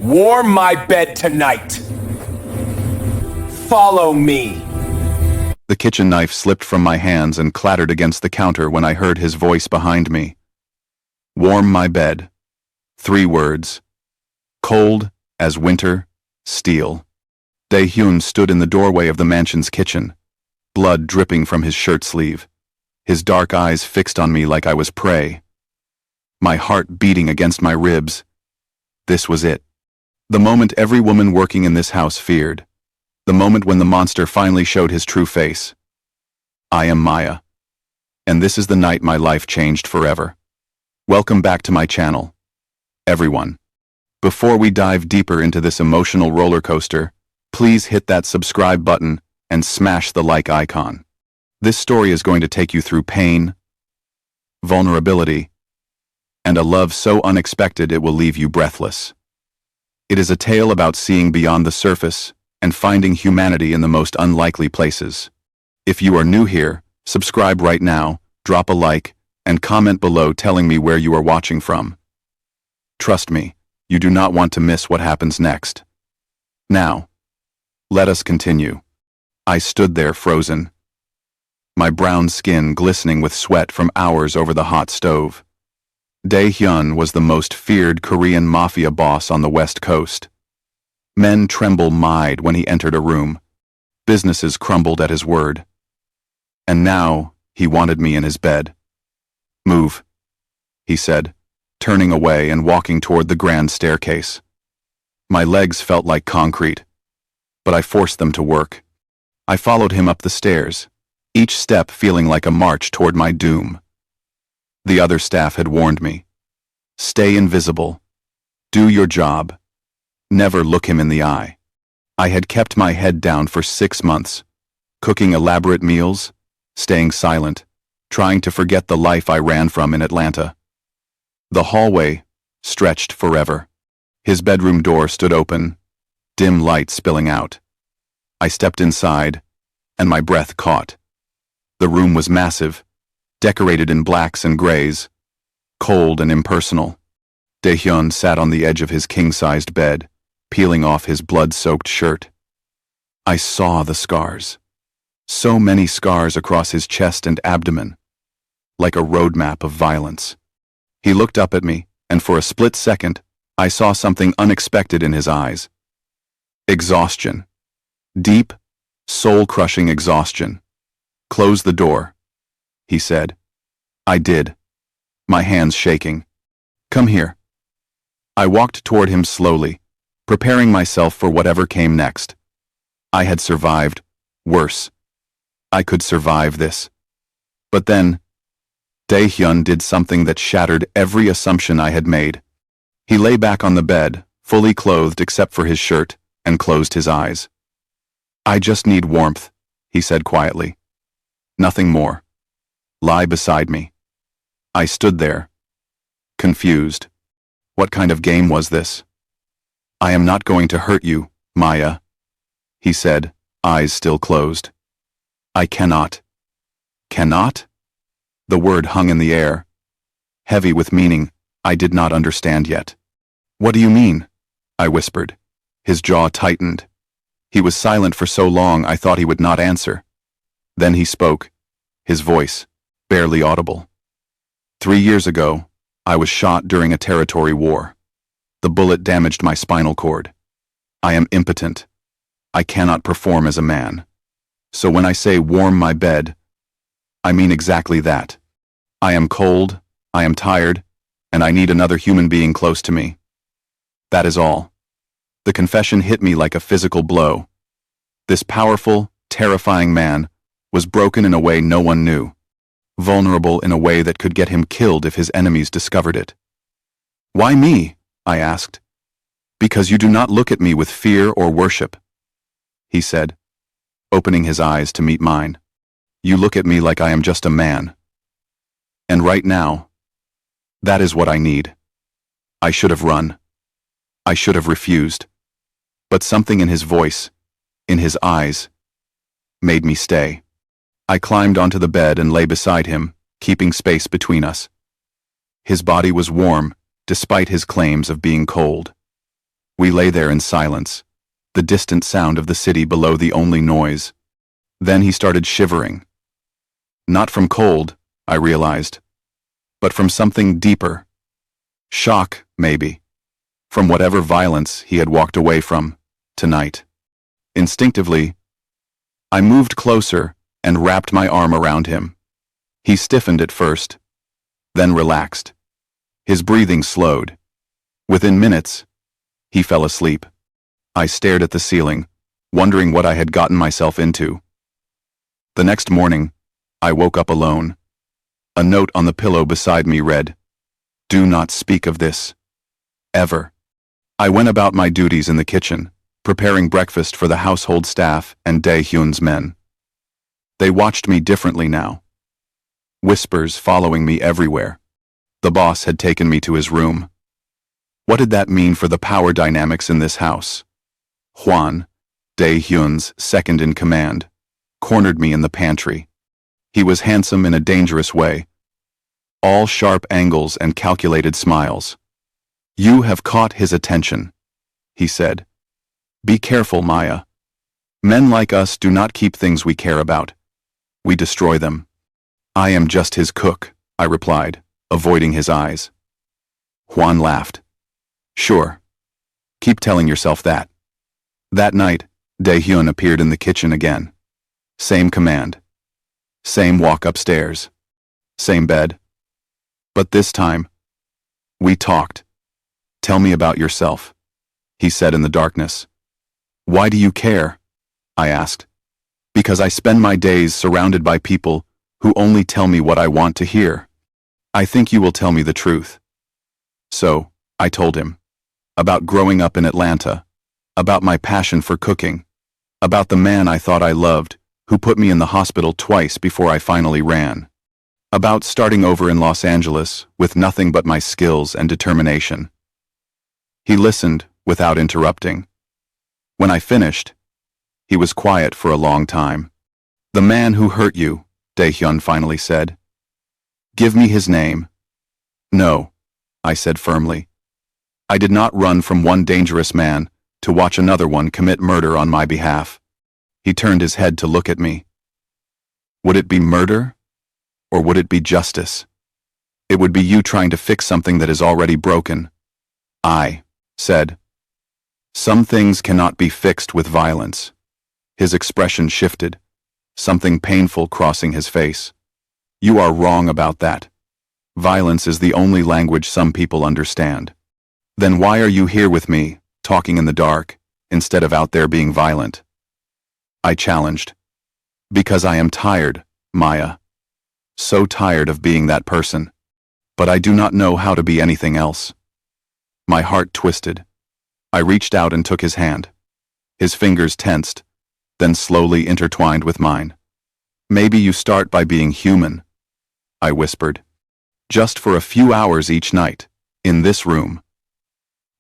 Warm my bed tonight. Follow me. The kitchen knife slipped from my hands and clattered against the counter when I heard his voice behind me. Warm my bed. 3 words. Cold as winter, steel. Dae-hyun stood in the doorway of the mansion's kitchen, blood dripping from his shirt sleeve, his dark eyes fixed on me like I was prey. My heart beating against my ribs. This was it. The moment every woman working in this house feared. The moment when the monster finally showed his true face. I am Maya. And this is the night my life changed forever. Welcome back to my channel, everyone. Before we dive deeper into this emotional roller coaster, please hit that subscribe button and smash the like icon. This story is going to take you through pain, vulnerability, and a love so unexpected it will leave you breathless. It is a tale about seeing beyond the surface and finding humanity in the most unlikely places. If you are new here, subscribe right now, drop a like, and comment below telling me where you are watching from. Trust me, you do not want to miss what happens next. Now, let us continue. I stood there frozen, my brown skin glistening with sweat from hours over the hot stove. Dae-hyun was the most feared Korean mafia boss on the West Coast. Men tremble mide when he entered a room. Businesses crumbled at his word. And now, he wanted me in his bed. Move, he said, turning away and walking toward the grand staircase. My legs felt like concrete, but I forced them to work. I followed him up the stairs, each step feeling like a march toward my doom. The other staff had warned me. Stay invisible. Do your job. Never look him in the eye. I had kept my head down for 6 months, cooking elaborate meals, staying silent, trying to forget the life I ran from in Atlanta. The hallway stretched forever. His bedroom door stood open, dim light spilling out. I stepped inside, and my breath caught. The room was massive, decorated in blacks and grays, cold and impersonal. Dae-hyun sat on the edge of his king-sized bed, peeling off his blood-soaked shirt. I saw the scars. So many scars across his chest and abdomen, like a roadmap of violence. He looked up at me, and for a split second, I saw something unexpected in his eyes. Exhaustion. Deep, soul-crushing exhaustion. Close the door, he said. I did, my hands shaking. Come here. I walked toward him slowly, preparing myself for whatever came next. I had survived worse. I could survive this. But then, Dae-hyun did something that shattered every assumption I had made. He lay back on the bed, fully clothed except for his shirt, and closed his eyes. I just need warmth, he said quietly. Nothing more. Lie beside me. I stood there, confused. What kind of game was this? I am not going to hurt you, Maya, he said, eyes still closed. I cannot. Cannot? The word hung in the air, heavy with meaning I did not understand yet. What do you mean? I whispered. His jaw tightened. He was silent for so long I thought he would not answer. Then he spoke, his voice barely audible. 3 years ago, I was shot during a territory war. The bullet damaged my spinal cord. I am impotent. I cannot perform as a man. So when I say warm my bed, I mean exactly that. I am cold, I am tired, and I need another human being close to me. That is all. The confession hit me like a physical blow. This powerful, terrifying man was broken in a way no one knew, vulnerable in a way that could get him killed if his enemies discovered it. Why me? I asked. Because you do not look at me with fear or worship, he said, opening his eyes to meet mine. You look at me like I am just a man. And right now, that is what I need. I should have run. I should have refused. But something in his voice, in his eyes, made me stay. I climbed onto the bed and lay beside him, keeping space between us. His body was warm, despite his claims of being cold. We lay there in silence, the distant sound of the city below the only noise. Then he started shivering. Not from cold, I realized, but from something deeper. Shock, maybe, from whatever violence he had walked away from tonight. Instinctively, I moved closer and wrapped my arm around him. He stiffened at first, then relaxed. His breathing slowed. Within minutes, he fell asleep. I stared at the ceiling, wondering what I had gotten myself into. The next morning, I woke up alone. A note on the pillow beside me read, "Do not speak of this. Ever." I went about my duties in the kitchen, preparing breakfast for the household staff and Dae-hyun's men. They watched me differently now. Whispers following me everywhere. The boss had taken me to his room. What did that mean for the power dynamics in this house? Hwan, Dae-hyun's second in command, cornered me in the pantry. He was handsome in a dangerous way. All sharp angles and calculated smiles. "You have caught his attention," he said. "Be careful, Maya. Men like us do not keep things we care about. We destroy them." "I am just his cook," I replied, avoiding his eyes. Hwan laughed. "Sure. Keep telling yourself that." That night, Dae-hyun appeared in the kitchen again. Same command. Same walk upstairs. Same bed. But this time, we talked. "Tell me about yourself," he said in the darkness. "Why do you care?" I asked. "Because I spend my days surrounded by people who only tell me what I want to hear. I think you will tell me the truth." So, I told him. About growing up in Atlanta. About my passion for cooking. About the man I thought I loved, who put me in the hospital twice before I finally ran. About starting over in Los Angeles with nothing but my skills and determination. He listened without interrupting. When I finished, he was quiet for a long time. "The man who hurt you," Dae-hyun finally said. "Give me his name." "No," I said firmly. I did not run from one dangerous man to watch another one commit murder on my behalf. He turned his head to look at me. "Would it be murder? Or would it be justice? It would be you trying to fix something that is already broken," I said. "Some things cannot be fixed with violence." His expression shifted, something painful crossing his face. "You are wrong about that. Violence is the only language some people understand. Then why are you here with me, talking in the dark, instead of out there being violent?" I challenged. "Because I am tired, Maya. So tired of being that person. But I do not know how to be anything else." My heart twisted. I reached out and took his hand. His fingers tensed, then slowly intertwined with mine. "Maybe you start by being human," I whispered. "Just for a few hours each night, in this room.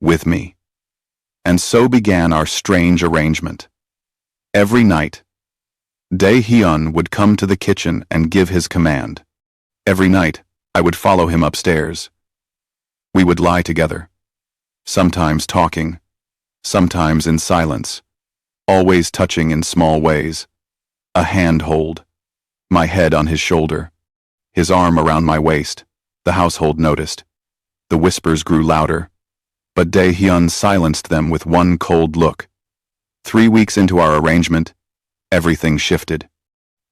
With me." And so began our strange arrangement. Every night, Dae-hyun would come to the kitchen and give his command. Every night, I would follow him upstairs. We would lie together, sometimes talking, sometimes in silence, always touching in small ways. A hand hold, my head on his shoulder, his arm around my waist. The household noticed. The whispers grew louder, but Dae-hyun silenced them with one cold look. 3 weeks into our arrangement, everything shifted.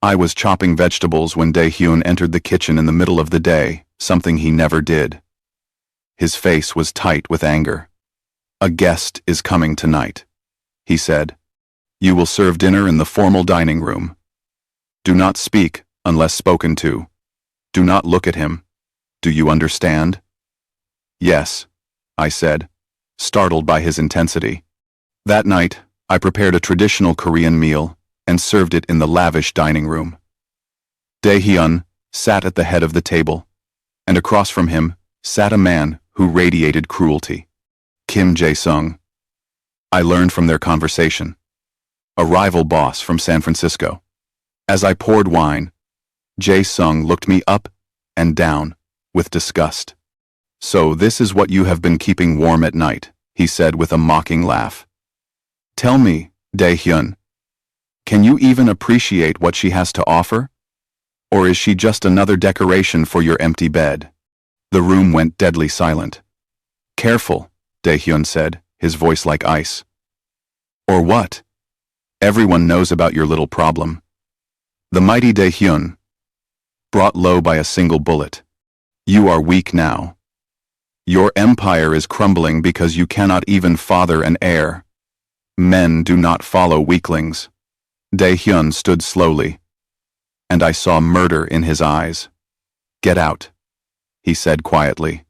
I was chopping vegetables when Dae-hyun entered the kitchen in the middle of the day, something he never did. His face was tight with anger. "A guest is coming tonight," he said. "You will serve dinner in the formal dining room. Do not speak unless spoken to. Do not look at him. Do you understand?" "Yes," I said, startled by his intensity. That night, I prepared a traditional Korean meal and served it in the lavish dining room. Dae-hyun sat at the head of the table, and across from him sat a man who radiated cruelty. Kim Jae-sung. I learned from their conversation. A rival boss from San Francisco. As I poured wine, Jae-sung looked me up and down with disgust. "So this is what you have been keeping warm at night," he said with a mocking laugh. Tell me, Dae-hyun, can you even appreciate what she has to offer? Or is she just another decoration for your empty bed? The room went deadly silent. Careful, Dae-hyun said, his voice like ice. Or what? Everyone knows about your little problem. The mighty Dae-hyun, brought low by a single bullet. You are weak now. Your empire is crumbling because you cannot even father an heir. Men do not follow weaklings. Dae-hyun stood slowly, and I saw murder in his eyes. Get out, he said quietly.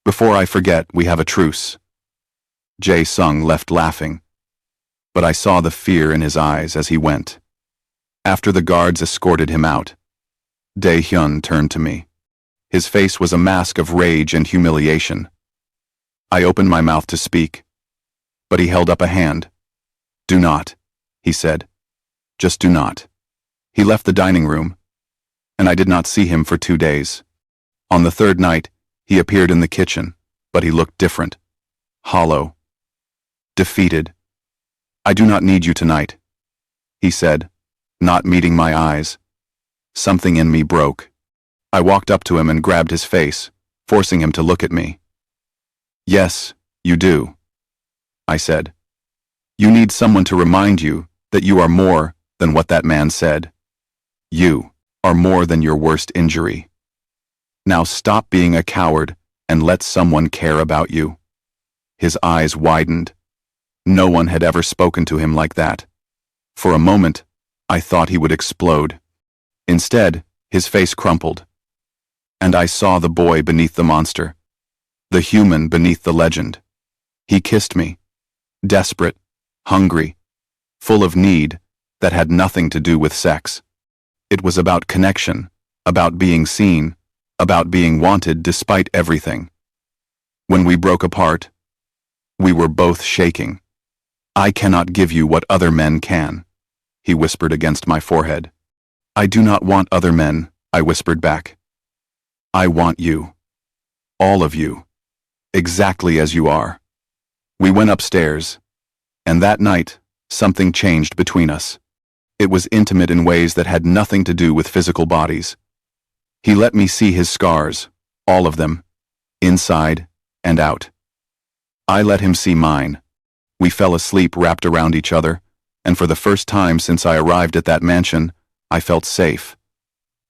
Before I forget, we have a truce. Jae-sung left laughing, but I saw the fear in his eyes as he went. After the guards escorted him out, Dae-hyun turned to me. His face was a mask of rage and humiliation. I opened my mouth to speak, but he held up a hand. Do not, he said. Just do not. He left the dining room, and I did not see him for 2 days. On the third night, he appeared in the kitchen, but he looked different. Hollow. Defeated. I do not need you tonight, he said, not meeting my eyes. Something in me broke. I walked up to him and grabbed his face, forcing him to look at me. Yes, you do, I said. You need someone to remind you that you are more than what that man said. You are more than your worst injury. Now stop being a coward and let someone care about you. His eyes widened. No one had ever spoken to him like that. For a moment, I thought he would explode. Instead, his face crumpled, and I saw the boy beneath the monster, the human beneath the legend. He kissed me, desperate, hungry, full of need that had nothing to do with sex. It was about connection, about being seen, about being wanted despite everything. When we broke apart, we were both shaking. I cannot give you what other men can, he whispered against my forehead. I do not want other men, I whispered back. I want you. All of you. Exactly as you are. We went upstairs, and that night, something changed between us. It was intimate in ways that had nothing to do with physical bodies. He let me see his scars, all of them, inside and out. I let him see mine. We fell asleep wrapped around each other, and for the first time since I arrived at that mansion, I felt safe.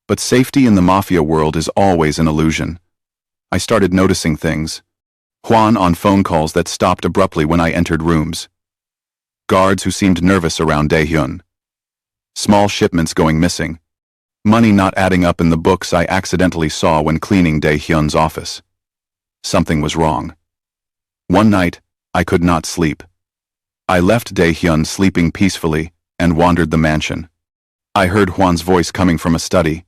But safety in the Mafia world is always an illusion. I started noticing things. Hwan on phone calls that stopped abruptly when I entered rooms. Guards who seemed nervous around Dae-hyun. Small shipments going missing. Money not adding up in the books I accidentally saw when cleaning Dae-hyun's office. Something was wrong. One night, I could not sleep. I left Dae-hyun sleeping peacefully and wandered the mansion. I heard Hwan's voice coming from a study,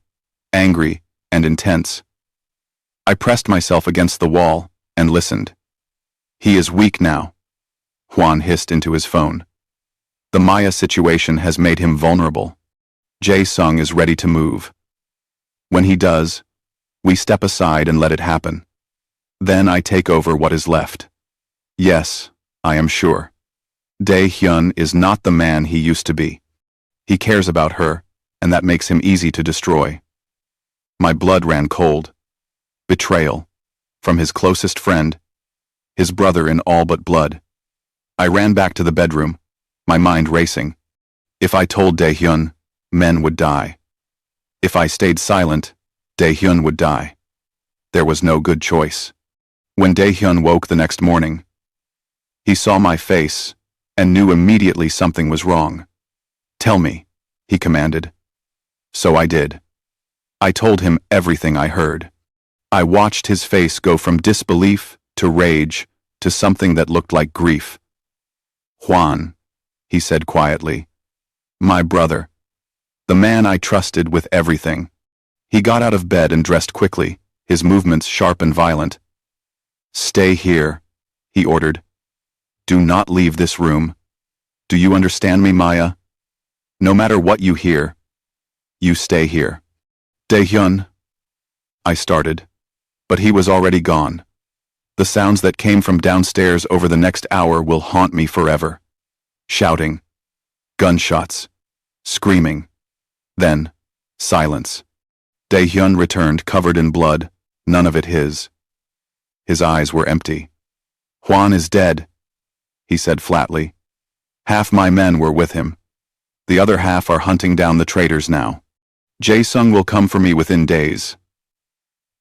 angry and intense. I pressed myself against the wall and listened. He is weak now, Hwan hissed into his phone. The Maya situation has made him vulnerable. Jae-sung is ready to move. When he does, we step aside and let it happen. Then I take over what is left. Yes, I am sure. Dae-hyun is not the man he used to be. He cares about her, and that makes him easy to destroy. My blood ran cold. Betrayal. From his closest friend, his brother in all but blood. I ran back to the bedroom, my mind racing. If I told Dae-hyun, men would die. If I stayed silent, Dae-hyun would die. There was no good choice. When Dae-hyun woke the next morning, he saw my face and knew immediately something was wrong. Tell me, he commanded. So I did. I told him everything I heard. I watched his face go from disbelief to rage to something that looked like grief. Hwan, he said quietly. My brother. The man I trusted with everything. He got out of bed and dressed quickly, his movements sharp and violent. Stay here, he ordered. Do not leave this room. Do you understand me, Maya? No matter what you hear, you stay here. Dae-hyun, I started, but he was already gone. The sounds that came from downstairs over the next hour will haunt me forever. Shouting. Gunshots. Screaming. Then, silence. Dae-hyun returned covered in blood, none of it his. His eyes were empty. Hwan is dead, he said flatly. Half my men were with him. The other half are hunting down the traitors now. Jae-sung will come for me within days.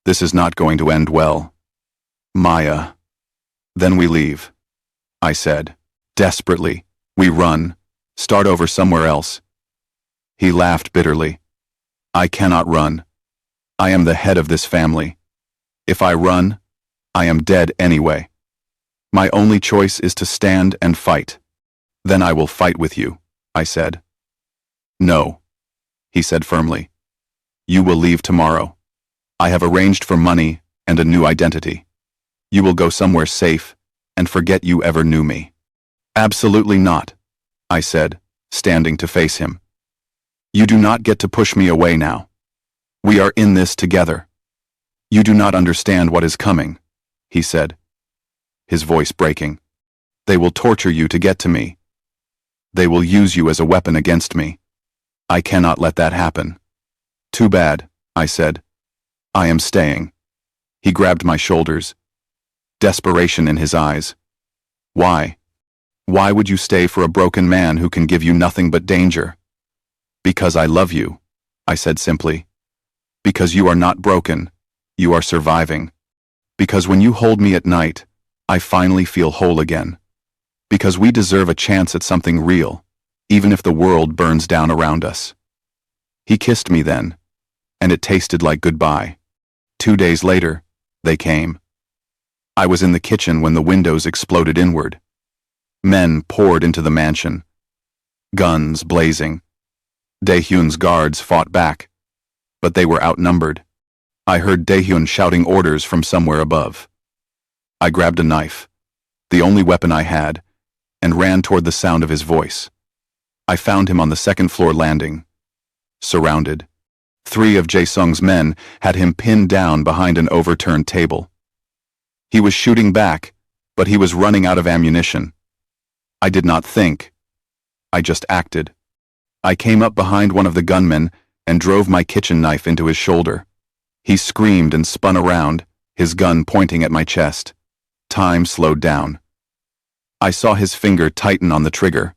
This is not going to end well. Maya. Then we leave, I said. Desperately, we run, start over somewhere else. He laughed bitterly. I cannot run. I am the head of this family. If I run, I am dead anyway. My only choice is to stand and fight. Then I will fight with you, I said. No, he said firmly. You will leave tomorrow. I have arranged for money and a new identity. You will go somewhere safe and forget you ever knew me. Absolutely not, I said, standing to face him. You do not get to push me away now. We are in this together. You do not understand what is coming, he said, his voice breaking. They will torture you to get to me. They will use you as a weapon against me. I cannot let that happen. Too bad, I said. I am staying. He grabbed my shoulders. Desperation in his eyes. Why? Why would you stay for a broken man who can give you nothing but danger? Because I love you, I said simply. Because you are not broken, you are surviving. Because when you hold me at night, I finally feel whole again. Because we deserve a chance at something real, even if the world burns down around us. He kissed me then, and it tasted like goodbye. 2 days later, they came. I was in the kitchen when the windows exploded inward. Men poured into the mansion. Guns blazing. Dae-hyun's guards fought back, but they were outnumbered. I heard Dae-hyun shouting orders from somewhere above. I grabbed a knife, the only weapon I had, and ran toward the sound of his voice. I found him on the second-floor landing, surrounded. 3 of Jae-sung's men had him pinned down behind an overturned table. He was shooting back, but he was running out of ammunition. I did not think. I just acted. I came up behind one of the gunmen and drove my kitchen knife into his shoulder. He screamed and spun around, his gun pointing at my chest. Time slowed down. I saw his finger tighten on the trigger.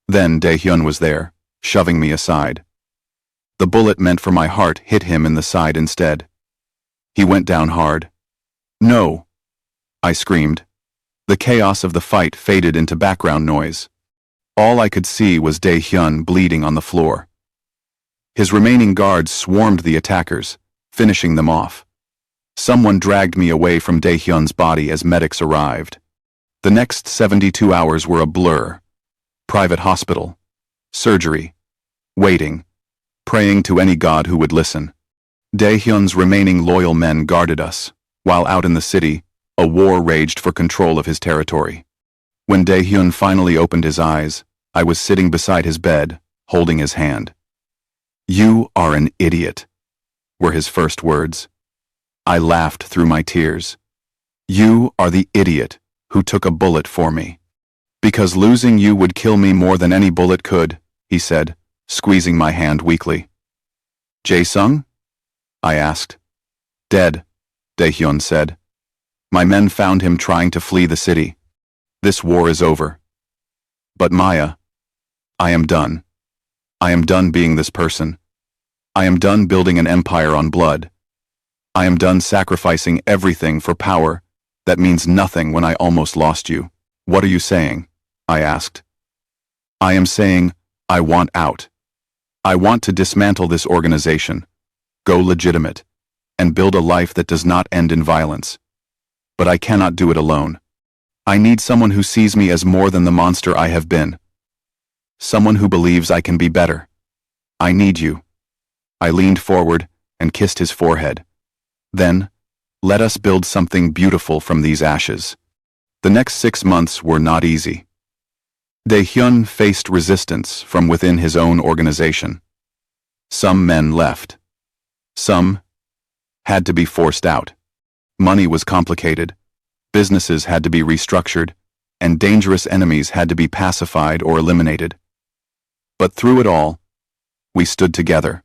Then Dae-hyun was there, shoving me aside. The bullet meant for my heart hit him in the side instead. He went down hard. No, I screamed. The chaos of the fight faded into background noise. All I could see was Dae-hyun bleeding on the floor. His remaining guards swarmed the attackers, finishing them off. Someone dragged me away from Dae-hyun's body as medics arrived. The next 72 hours were a blur. Private hospital, surgery, waiting, praying to any god who would listen. Dae-hyun's remaining loyal men guarded us, while out in the city, a war raged for control of his territory. When Dae-hyun finally opened his eyes, I was sitting beside his bed, holding his hand. You are an idiot, were his first words. I laughed through my tears. You are the idiot who took a bullet for me. Because losing you would kill me more than any bullet could, he said, squeezing my hand weakly. Jae-sung? I asked. Dead, Dae-hyun said. My men found him trying to flee the city. This war is over. But Maya, I am done. I am done being this person. I am done building an empire on blood. I am done sacrificing everything for power that means nothing when I almost lost you. What are you saying? I asked. I am saying, I want out. I want to dismantle this organization, go legitimate, and build a life that does not end in violence. But I cannot do it alone. I need someone who sees me as more than the monster I have been. Someone who believes I can be better. I need you. I leaned forward and kissed his forehead. Then, let us build something beautiful from these ashes. The next 6 months were not easy. Dae-hyun faced resistance from within his own organization. Some men left. Some had to be forced out. Money was complicated. Businesses had to be restructured, and dangerous enemies had to be pacified or eliminated. But through it all, we stood together.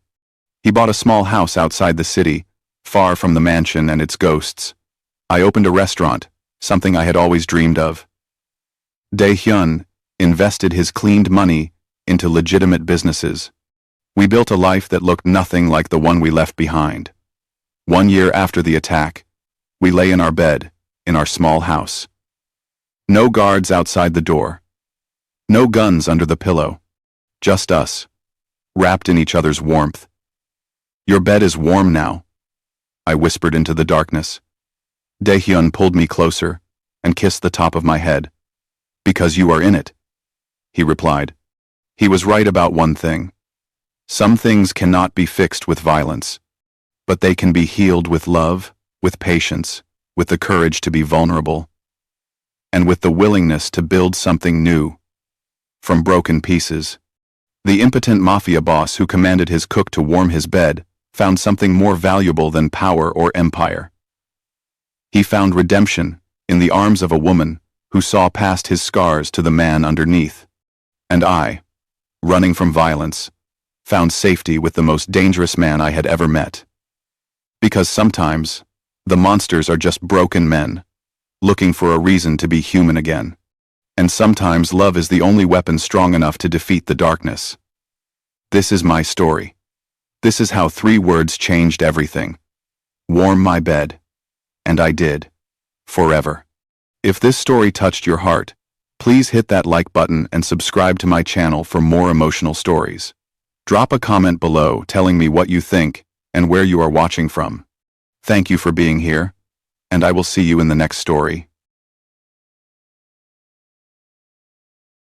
He bought a small house outside the city, far from the mansion and its ghosts. I opened a restaurant, something I had always dreamed of. Dae-hyun invested his cleaned money into legitimate businesses. We built a life that looked nothing like the one we left behind. 1 year after the attack, we lay in our bed, in our small house. No guards outside the door. No guns under the pillow. Just us, wrapped in each other's warmth. "Your bed is warm now," I whispered into the darkness. Dae-hyun pulled me closer and kissed the top of my head. "Because you are in it," he replied. He was right about one thing. Some things cannot be fixed with violence, but they can be healed with love, with patience, with the courage to be vulnerable, and with the willingness to build something new from broken pieces. The impotent mafia boss who commanded his cook to warm his bed found something more valuable than power or empire. He found redemption in the arms of a woman who saw past his scars to the man underneath. And I, running from violence, found safety with the most dangerous man I had ever met. Because sometimes, the monsters are just broken men, looking for a reason to be human again. And sometimes love is the only weapon strong enough to defeat the darkness. This is my story. This is how 3 words changed everything. Warm my bed. And I did. Forever. If this story touched your heart, please hit that like button and subscribe to my channel for more emotional stories. Drop a comment below telling me what you think and where you are watching from. Thank you for being here, and I will see you in the next story.